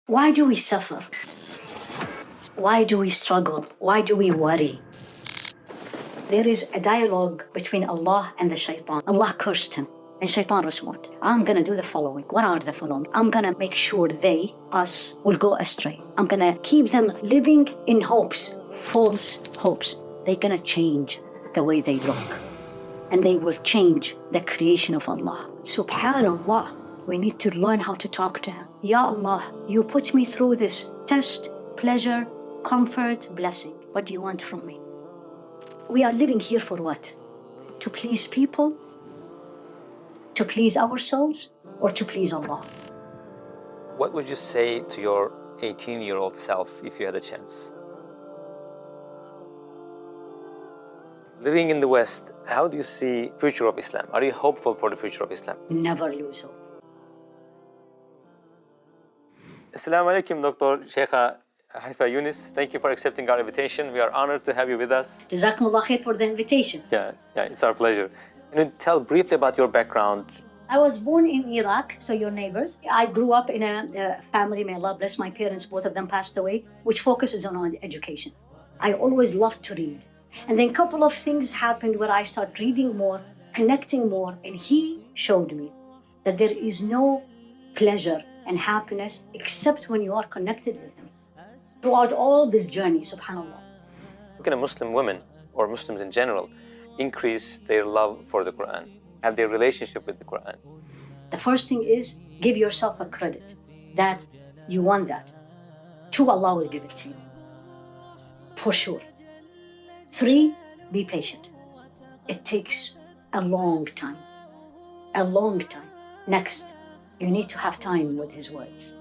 Why do we suffer? Why do we struggle? Why do we worry? There is a dialogue between Allah and the shaitan. Allah cursed him. And shaitan responded, I'm going to do the following. What are the following? I'm going to make sure they, us, will go astray. I'm going to keep them living in hopes, false hopes. They're going to change the way they look. And they will change the creation of Allah. Subhanallah. We need to learn how to talk to Him. Ya Allah, you put me through this test, pleasure, comfort, blessing. What do you want from me? We are living here for what? To please people? To please ourselves? Or to please Allah? What would you say to your 18-year-old self if you had a chance? Living in the West, how do you see the future of Islam? Are you hopeful for the future of Islam? Never lose hope. Assalamu alaikum, Dr. Sheikha Haifaa Younis. Thank you for accepting our invitation. We are honored to have you with us. Jazakumullah khair for the invitation. Yeah, it's our pleasure. Can you tell briefly about your background? I was born in Iraq, so your neighbors. I grew up in a family, may Allah bless my parents, both of them passed away, which focuses on education. I always loved to read. And then a couple of things happened where I started reading more, connecting more, and he showed me that there is no pleasure and happiness except when you are connected with Him. Throughout all this journey, subhanAllah. How can a Muslim woman, or Muslims in general, increase their love for the Quran, have their relationship with the Quran? The first thing is give yourself a credit that you want that. 2, Allah will give it to you. For sure. 3, be patient. It takes a long time. A long time. Next, you need to have time with His words.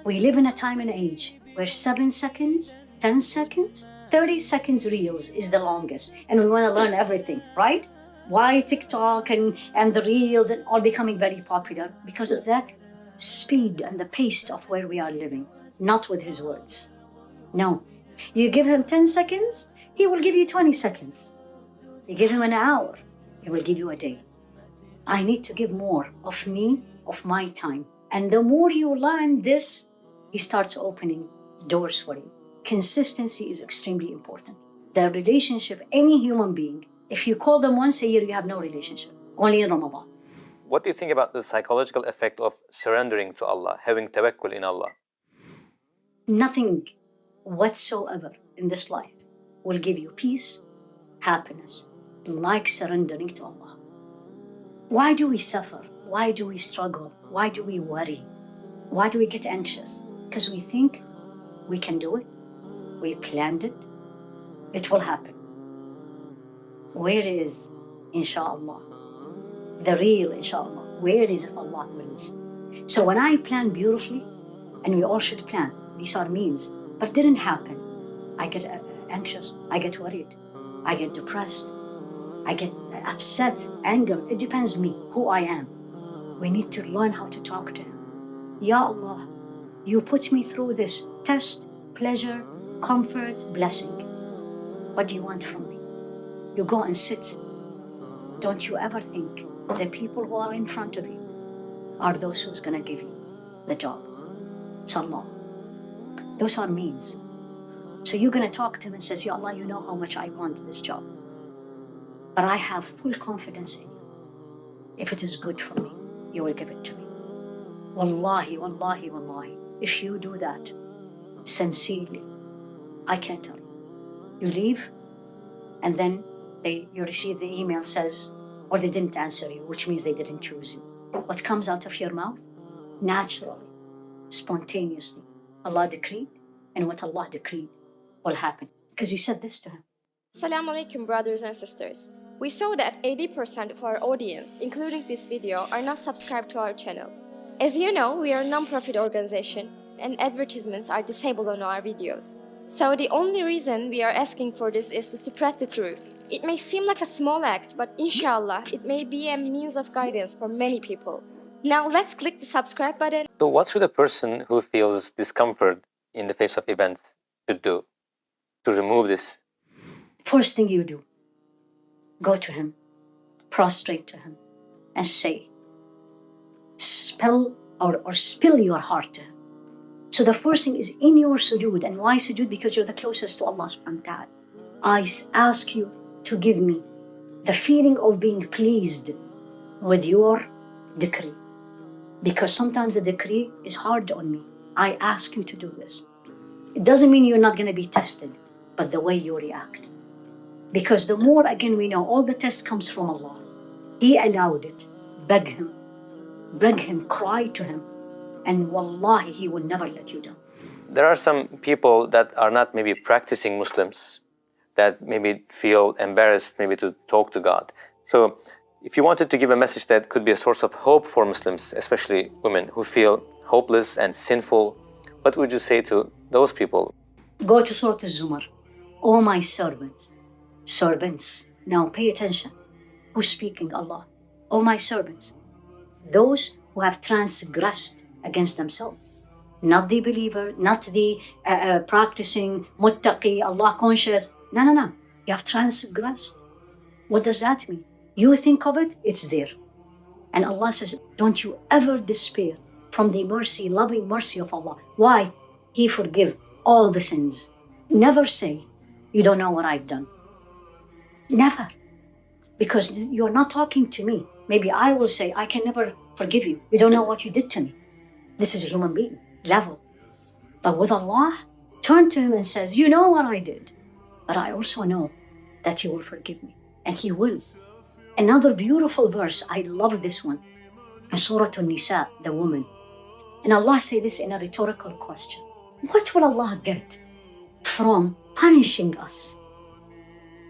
We live in a time and age where 7 seconds, 10 seconds, 30 seconds reels is the longest. And we want to learn everything, right? Why TikTok and the reels and all becoming very popular? Because of that speed and the pace of where we are living, not with His words. No. You give Him 10 seconds, He will give you 20 seconds. You give Him an hour, He will give you a day. I need to give more of me, of my time. And the more you learn this, He starts opening doors for you. Consistency is extremely important. The relationship, any human being, if you call them once a year, you have no relationship, only in Ramadan. What do you think about the psychological effect of surrendering to Allah, having tawakkul in Allah? Nothing whatsoever in this life will give you peace, happiness, like surrendering to Allah. Why do we suffer? Why do we struggle? Why do we worry? Why do we get anxious? Because we think we can do it. We planned it. It will happen. Where is, inshallah, the real inshallah? Where is if Allah wills? So when I plan beautifully, and we all should plan, these are means, but it didn't happen, I get anxious, I get worried, I get depressed, I get upset, anger. It depends me, who I am. We need to learn how to talk to Him. Ya Allah, you put me through this test, pleasure, comfort, blessing. What do you want from me? You go and sit. Don't you ever think the people who are in front of you are those who's going to give you the job. It's Allah. Those are means. So you're going to talk to Him and says, Ya Allah, you know how much I want this job. But I have full confidence in you. If it is good for me, you will give it to me. Wallahi, wallahi, wallahi. If you do that sincerely, I can't tell you. You leave, and then you receive the email says, or they didn't answer you, which means they didn't choose you. What comes out of your mouth? Naturally, spontaneously, Allah decreed, and what Allah decreed will happen. Because you said this to Him. Assalamu alaikum, brothers and sisters. We saw that 80% of our audience, including this video, are not subscribed to our channel. As you know, we are a non-profit organization and advertisements are disabled on our videos. So the only reason we are asking for this is to spread the truth. It may seem like a small act, but inshallah, it may be a means of guidance for many people. Now let's click the subscribe button. So what should a person who feels discomfort in the face of events should do to remove this? First thing you do, go to Him, prostrate to Him, and say, spill your heart to Him. So the first thing is in your sujood. And why sujood? Because you're the closest to Allah subhanahu wa ta'ala. I ask you to give me the feeling of being pleased with your decree. Because sometimes the decree is hard on me. I ask you to do this. It doesn't mean you're not going to be tested, but the way you react. Because the more, again, we know all the test comes from Allah. He allowed it. Beg him, cry to him. And wallahi, he will never let you down. There are some people that are not maybe practicing Muslims that maybe feel embarrassed maybe to talk to God. So if you wanted to give a message that could be a source of hope for Muslims, especially women who feel hopeless and sinful, what would you say to those people? Go to Surah Al-Zumar. Oh, my servants. Now pay attention. Who's speaking? Allah. Oh, my servants. Those who have transgressed against themselves. Not the believer, not the practicing, muttaqi, Allah conscious. No. You have transgressed. What does that mean? You think of it, it's there. And Allah says, don't you ever despair from the mercy, loving mercy of Allah. Why? He forgive all the sins. Never say, you don't know what I've done. Never. Because you're not talking to me. Maybe I will say, I can never forgive you. You don't know what you did to me. This is a human being, level. But with Allah, turn to him and says, you know what I did. But I also know that you will forgive me. And he will. Another beautiful verse, I love this one. In Surah An-Nisa, the woman. And Allah say this in a rhetorical question. What will Allah get from punishing us?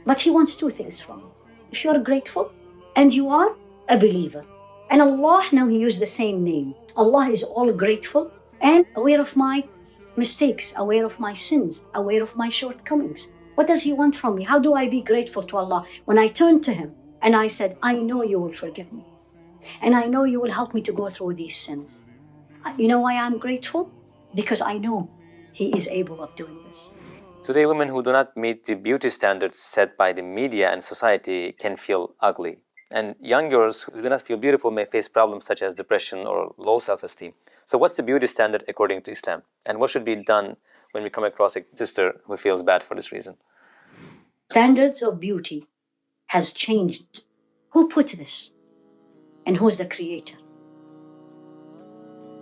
But he wants two things from you. If you are grateful and you are a believer. And Allah, now he used the same name. Allah is all grateful and aware of my mistakes, aware of my sins, aware of my shortcomings. What does he want from me? How do I be grateful to Allah when I turn to him and I said, I know you will forgive me. And I know you will help me to go through these sins. You know why I'm grateful? Because I know he is able of doing this. Today, women who do not meet the beauty standards set by the media and society can feel ugly. And young girls who do not feel beautiful may face problems such as depression or low self-esteem. So what's the beauty standard according to Islam? And what should be done when we come across a sister who feels bad for this reason? Standards of beauty has changed. Who put this? And who's the creator?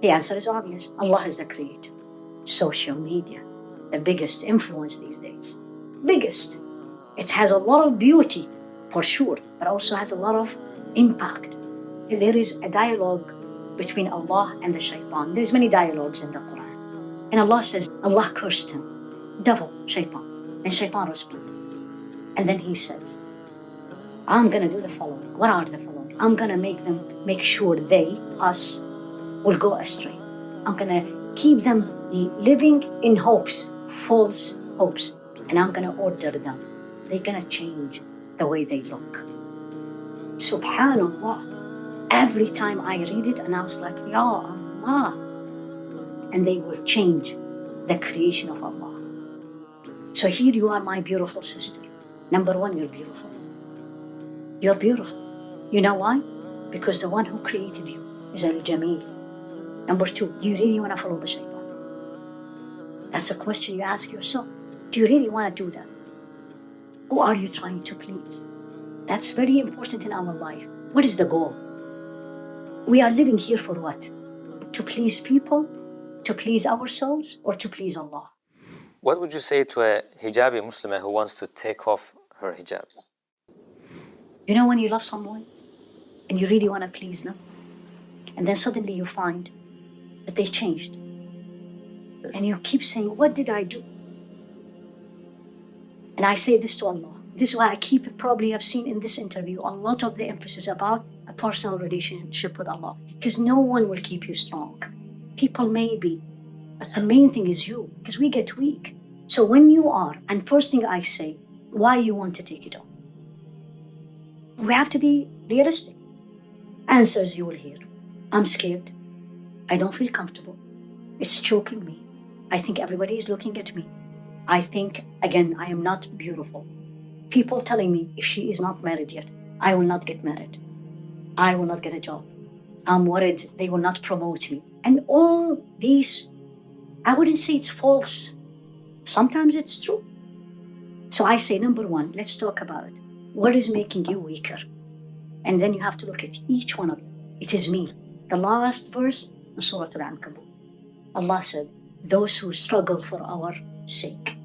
The answer is obvious. Allah is the creator. Social media, the biggest influence these days. Biggest. It has a lot of beauty, for sure, but also has a lot of impact. There is a dialogue between Allah and the shaitan. There's many dialogues in the Quran. And Allah says, Allah cursed him. Devil, shaitan. And shaitan responded. And then he says, I'm going to do the following. What are the following? I'm going to make sure us, will go astray. I'm going to keep them living in hopes, false hopes. And I'm going to order them. They're going to change the way they look. Subhanallah. Every time I read it and I was like, Ya Allah. And they will change the creation of Allah. So here you are, my beautiful sister. Number one, you're beautiful. You're beautiful. You know why? Because the one who created you is Al-Jameel. Number two, do you really want to follow the shaitan? That's a question you ask yourself. Do you really want to do that? Who are you trying to please? That's very important in our life. What is the goal? We are living here for what? To please people? To please ourselves? Or to please Allah? What would you say to a hijabi Muslimah who wants to take off her hijab? You know when you love someone and you really want to please them, and then suddenly you find that they changed. And you keep saying, what did I do? And I say this to Allah. This is why I probably have seen in this interview, a lot of the emphasis about a personal relationship with Allah. Because no one will keep you strong. People may be, but the main thing is you, because we get weak. So when you are, and first thing I say, why you want to take it off? We have to be realistic. Answers you will hear. I'm scared. I don't feel comfortable. It's choking me. I think everybody is looking at me. I think, again, I am not beautiful. People telling me if she is not married yet, I will not get married. I will not get a job. I'm worried they will not promote me. And all these I wouldn't say it's false. Sometimes it's true. So I say, number one, let's talk about it. What is making you weaker? And then you have to look at each one of you. It is me. The last verse in Surah Al-Ankabut. Allah said, those who struggle for our sake.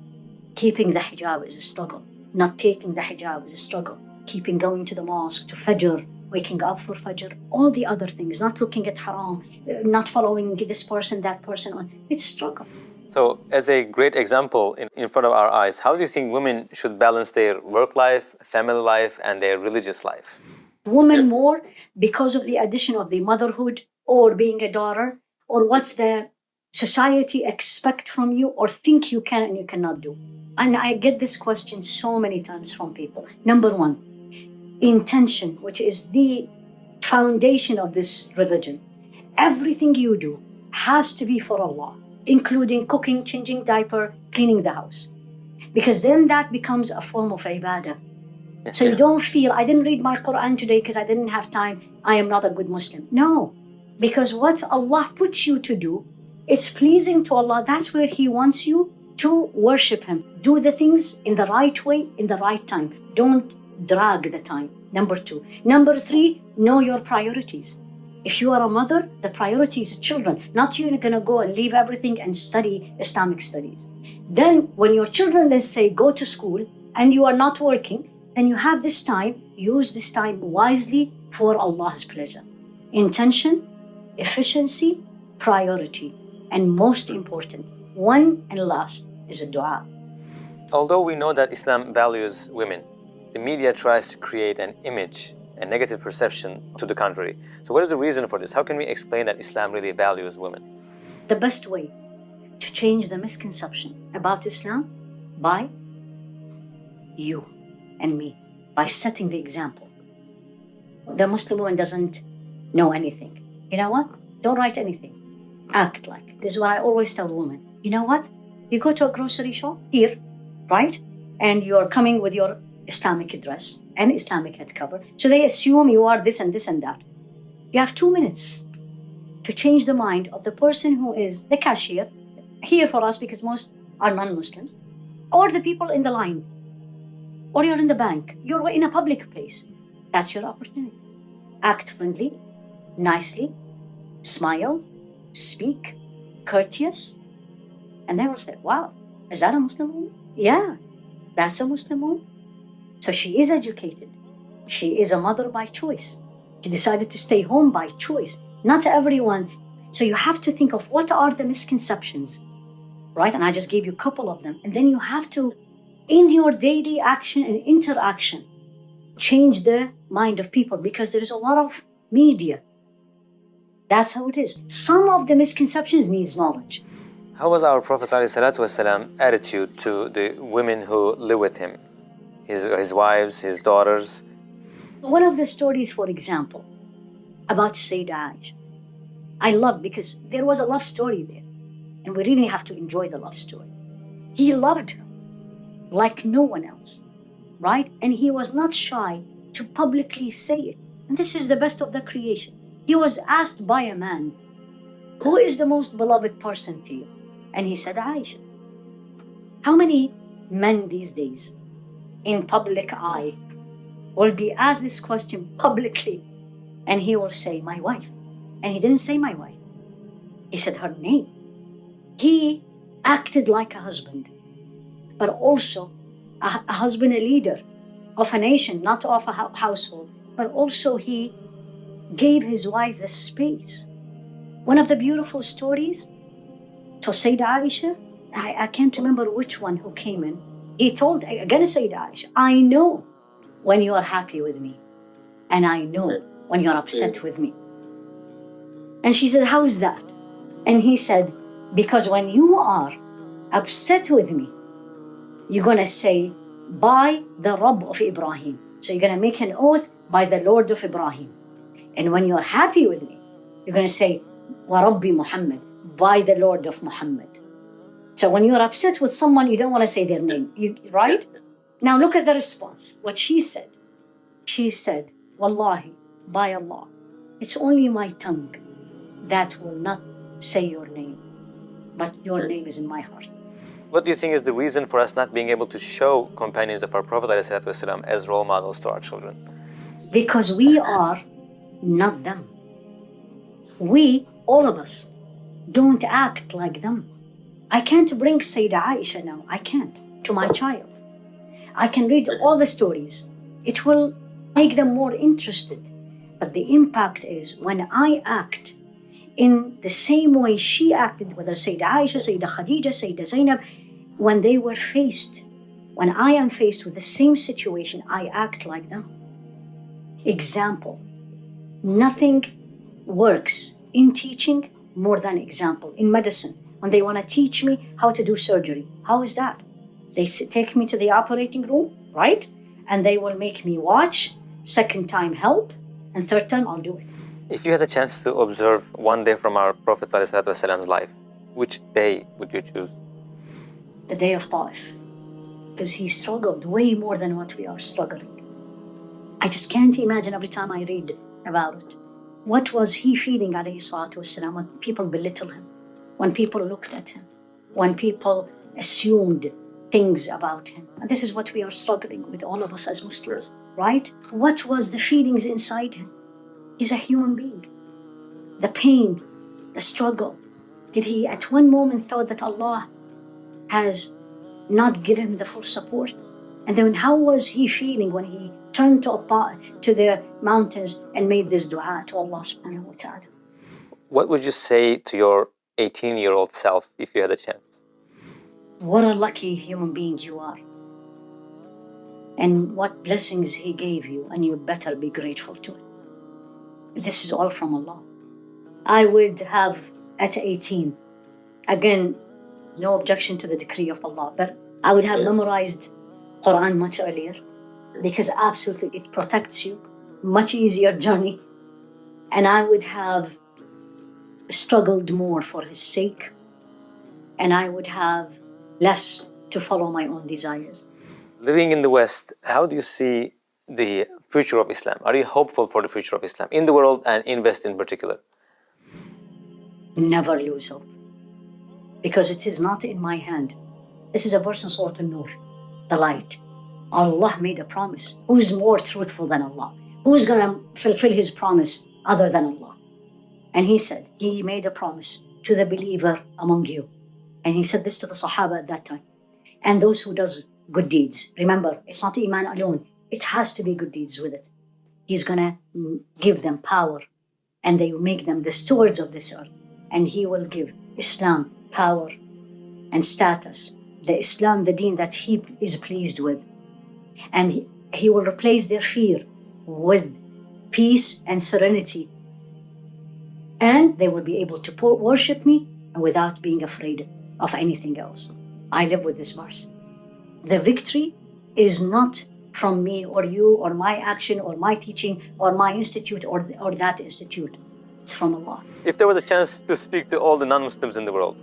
Keeping the hijab is a struggle. Not taking the hijab is a struggle. Keeping going to the mosque, to Fajr, waking up for Fajr, all the other things, not looking at haram, not following this person, that person. It's a struggle. So, as a great example in front of our eyes, how do you think women should balance their work life, family life, and their religious life? Women more because of the addition of the motherhood or being a daughter, or what's the society expect from you or think you can and you cannot do. And I get this question so many times from people. Number one, intention, which is the foundation of this religion. Everything you do has to be for Allah, including cooking, changing diaper, cleaning the house. Because then that becomes a form of ibadah. So you don't feel, I didn't read my Quran today because I didn't have time, I am not a good Muslim. No, because what Allah puts you to do, it's pleasing to Allah. That's where He wants you to worship Him. Do the things in the right way, in the right time. Don't drag the time. Number two. Number three, know your priorities. If you are a mother, the priority is children. Not you're going to go and leave everything and study Islamic studies. Then when your children, let's say, go to school and you are not working, then you have this time, use this time wisely for Allah's pleasure. Intention, efficiency, priority. And most important, one and last, is a dua. Although we know that Islam values women, the media tries to create an image, a negative perception to the contrary. So what is the reason for this? How can we explain that Islam really values women? The best way to change the misconception about Islam by you and me, by setting the example. The Muslim woman doesn't know anything. You know what? Don't write anything. Act like. This is what I always tell women. You know what? You go to a grocery shop here, right? And you're coming with your Islamic dress and Islamic head cover. So they assume you are this and this and that. You have 2 minutes to change the mind of the person who is the cashier, here for us because most are non-Muslims, or the people in the line, or you're in the bank, you're in a public place. That's your opportunity. Act friendly, nicely, smile, speak, courteous, and they will say, wow, is that a Muslim woman? Yeah, that's a Muslim woman. So she is educated. She is a mother by choice. She decided to stay home by choice. Not everyone. So you have to think of what are the misconceptions, right? And I just gave you a couple of them. And then you have to, in your daily action and interaction, change the mind of people because there is a lot of media. That's how it is. Some of the misconceptions needs knowledge. How was our Prophet ﷺ attitude to the women who live with him? His wives, his daughters? One of the stories, for example, about Sayyidah Aisha, I love because there was a love story there. And we really have to enjoy the love story. He loved her like no one else, right? And he was not shy to publicly say it. And this is the best of the creation. He was asked by a man, who is the most beloved person to you? And he said, Aisha. How many men these days in public eye will be asked this question publicly and he will say, my wife. And he didn't say my wife. He said her name. He acted like a husband, but also a husband, a leader of a nation, not of a household, but also he gave his wife the space. One of the beautiful stories to Sayyidah Aisha, I can't remember which one who came in. He told, again Sayyidah Aisha, I know when you are happy with me, and I know when you're upset with me. And she said, how's that? And he said, because when you are upset with me, you're going to say, by the Rabb of Ibrahim. So you're going to make an oath by the Lord of Ibrahim. And when you're happy with me, you're going to say, wa Rabbi Muhammad, by the Lord of Muhammad. So when you're upset with someone, you don't want to say their name, right? Now look at the response. What she said. She said, Wallahi, by Allah, it's only my tongue that will not say your name. but your name is in my heart. What do you think is the reason for us not being able to show companions of our Prophet ﷺ as role models to our children? Because we are not them. We, all of us, don't act like them. I can't bring Sayyidah Aisha now. I can't. To my child. I can read all the stories. It will make them more interested. But the impact is when I act in the same way she acted, whether Sayyidah Aisha, Sayyidah Khadija, Sayyidah Zainab, when they were faced, when I am faced with the same situation, I act like them. Example. Nothing works in teaching more than example. In medicine, when they want to teach me how to do surgery, how is that? They take me to the operating room, right? And they will make me watch, second time help, and third time I'll do it. If you had a chance to observe one day from our Prophet ﷺ's life, which day would you choose? The day of Ta'if. Because he struggled way more than what we are struggling. I just can't imagine every time I read about it. What was he feeling, alayhi salatu wasalam, when people belittle him, when people looked at him, when people assumed things about him. And this is what we are struggling with, all of us as Muslims, right? What was the feelings inside him? He's a human being. The pain, the struggle. Did he at one moment thought that Allah has not given him the full support? And then how was he feeling when he turned to the mountains and made this dua to Allah subhanahu wa ta'ala? What would you say to your 18-year-old self if you had a chance? What a lucky human being you are. And what blessings he gave you, and you better be grateful to it. This is all from Allah. I would have, at 18, again, no objection to the decree of Allah, but I would have memorized Quran much earlier, because absolutely it protects you, much easier journey. And I would have struggled more for his sake, and I would have less to follow my own desires. Living in the West, how do you see the future of Islam? Are you hopeful for the future of Islam in the world and in West in particular? Never lose hope, because it is not in my hand. This is a verse in Surah An-Nur, the light. Allah made a promise. Who's more truthful than Allah? Who's going to fulfill his promise other than Allah? And he said, he made a promise to the believer among you. And he said this to the Sahaba at that time. And those who does good deeds. Remember, it's not Iman alone. It has to be good deeds with it. He's going to give them power, and they will make them the stewards of this earth. And he will give Islam power and status. The Islam, the deen that he is pleased with. And he will replace their fear with peace and serenity. And they will be able to worship me without being afraid of anything else. I live with this verse. The victory is not from me or you or my action or my teaching or my institute or that institute. It's from Allah. If there was a chance to speak to all the non-Muslims in the world,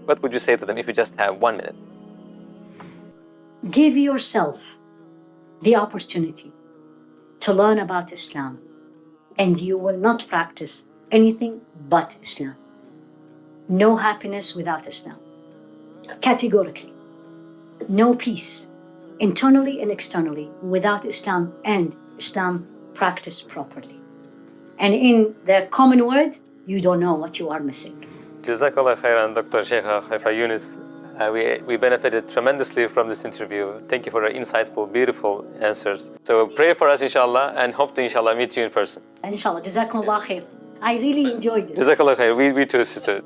what would you say to them if you just have 1 minute? Give yourself the opportunity to learn about Islam, and you will not practice anything but Islam. No happiness without Islam. Categorically. No peace, internally and externally, without Islam and Islam practiced properly. And in the common word, you don't know what you are missing. Jazakallah khairan, Dr. Sheikha Haifaa Younis. We benefited tremendously from this interview. Thank you for your insightful, beautiful answers. So pray for us, inshallah, and hope to, inshallah, meet you in person. And inshallah, Jazakumullah khair. I really enjoyed it. Jazakallah khair. We too, sister.